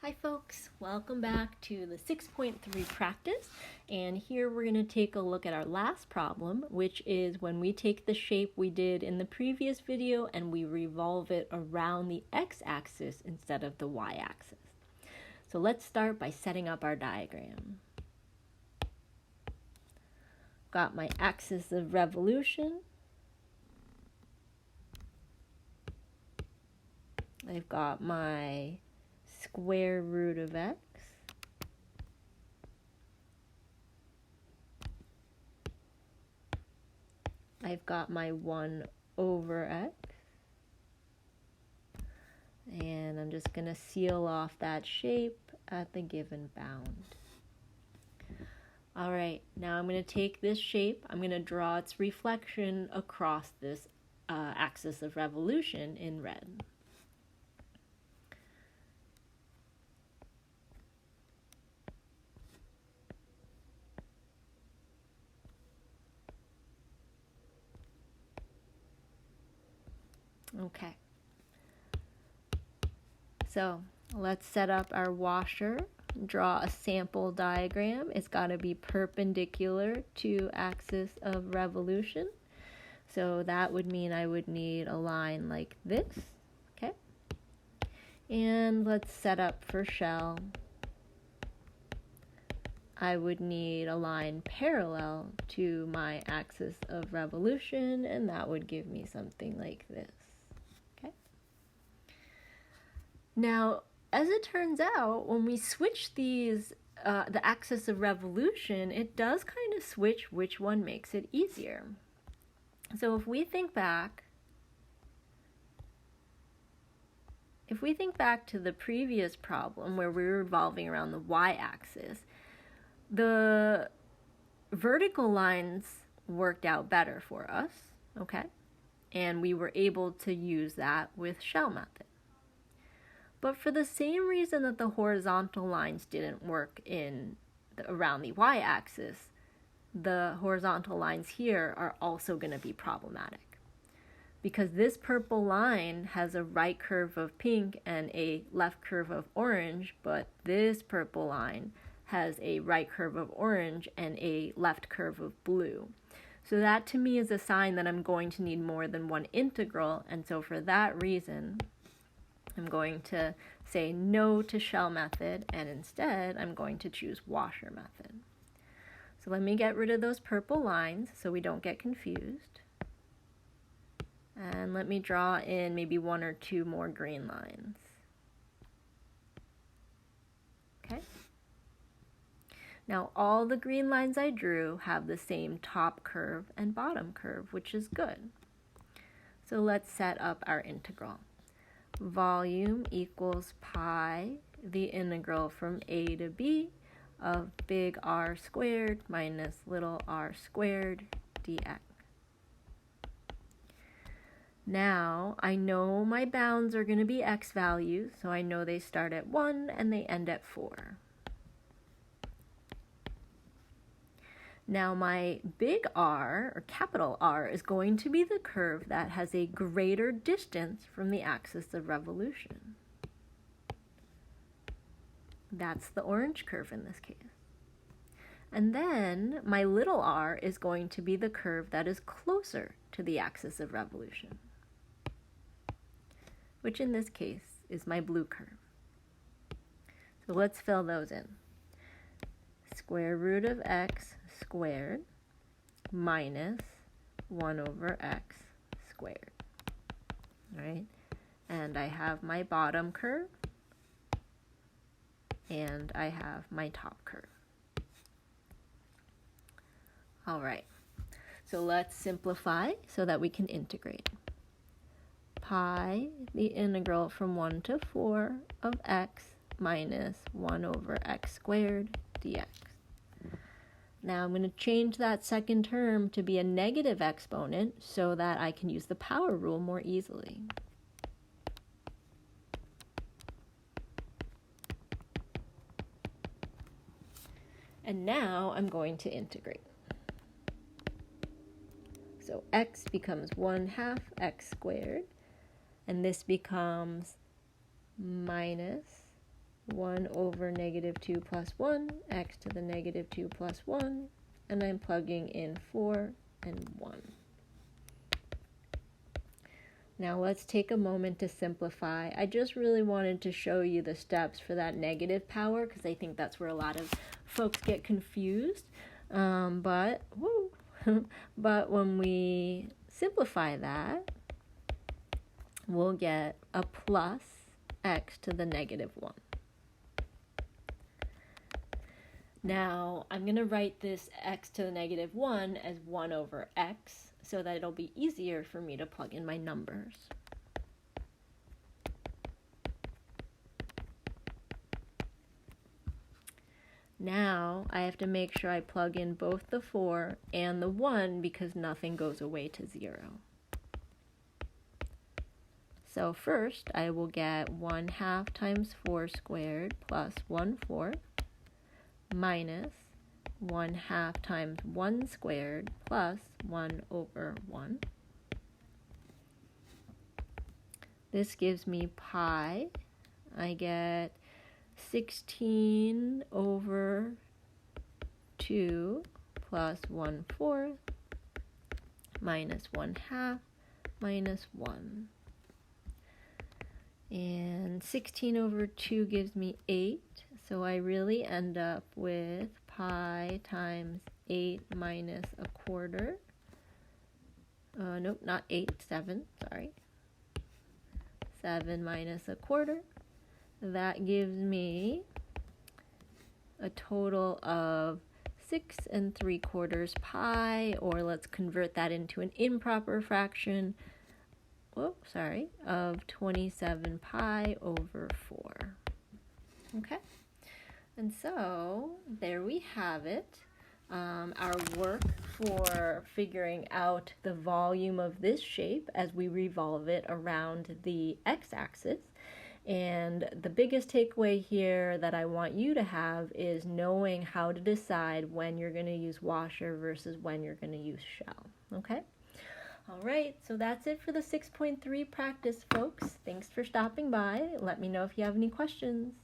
Hi folks, welcome back to the 6.3 practice, and here we're going to take a look at our last problem, which is when we take the shape we did in the previous video and we revolve it around the x-axis instead of the y-axis. So let's start by setting up our diagram. Got my axis of revolution. I've got my square root of x. I've got my 1 over x. And I'm just going to seal off that shape at the given bound. Alright, now I'm going to take this shape, I'm going to draw its reflection across this axis of revolution in red. Okay, so let's set up our washer, draw a sample diagram. It's got to be perpendicular to axis of revolution. So that would mean I would need a line like this, okay? And let's set up for shell. I would need a line parallel to my axis of revolution, and that would give me something like this. Now, as it turns out, when we switch these, the axis of revolution, it does kind of switch which one makes it easier. So if we think back to the previous problem where we were revolving around the y-axis, the vertical lines worked out better for us, okay? And we were able to use that with shell method. But for the same reason that the horizontal lines didn't work around the y-axis, the horizontal lines here are also going to be problematic. Because this purple line has a right curve of pink and a left curve of orange, but this purple line has a right curve of orange and a left curve of blue. So that to me is a sign that I'm going to need more than one integral, and so for that reason, I'm going to say no to shell method, and instead I'm going to choose washer method. So let me get rid of those purple lines so we don't get confused. And let me draw in maybe 1 or 2 more green lines. Okay. Now all the green lines I drew have the same top curve and bottom curve, which is good. So let's set up our integral. Volume equals pi, the integral from a to b of big R squared minus little r squared dx. Now, I know my bounds are going to be x values, so I know they start at 1 and they end at 4. Now my big R, or capital R, is going to be the curve that has a greater distance from the axis of revolution. That's the orange curve in this case. And then my little r is going to be the curve that is closer to the axis of revolution, which in this case is my blue curve. So let's fill those in. Square root of x squared minus 1 over x squared. All right? And I have my bottom curve and I have my top curve. All right, so let's simplify so that we can integrate. Pi, the integral from 1 to 4 of x minus 1 over x squared dx. Now I'm going to change that second term to be a negative exponent so that I can use the power rule more easily. And now I'm going to integrate. So x becomes 1/2 x squared, and this becomes minus 1 over negative 2 plus 1, x to the negative 2 plus 1, and I'm plugging in 4 and 1. Now let's take a moment to simplify. I just really wanted to show you the steps for that negative power because I think that's where a lot of folks get confused. But when we simplify that, we'll get a plus x to the negative 1. Now, I'm going to write this x to the negative 1 as 1 over x so that it'll be easier for me to plug in my numbers. Now, I have to make sure I plug in both the 4 and the 1 because nothing goes away to 0. So first, I will get 1/2 times 4 squared plus 1/4 minus 1/2 times 1 squared plus 1 over 1. This gives me pi. I get 16 over 2 plus 1/4 minus 1/2 minus 1. And 16 over 2 gives me 8. So I really end up with pi times 8 minus 1/4. Nope, not 8, 7, sorry. 7 minus 1/4. That gives me a total of 6 3/4 pi, or let's convert that into an improper fraction, of 27 pi over 4. Okay? And so, there we have it. Our work for figuring out the volume of this shape as we revolve it around the x-axis. And the biggest takeaway here that I want you to have is knowing how to decide when you're going to use washer versus when you're going to use shell. Okay? All right, so that's it for the 6.3 practice, folks. Thanks for stopping by. Let me know if you have any questions.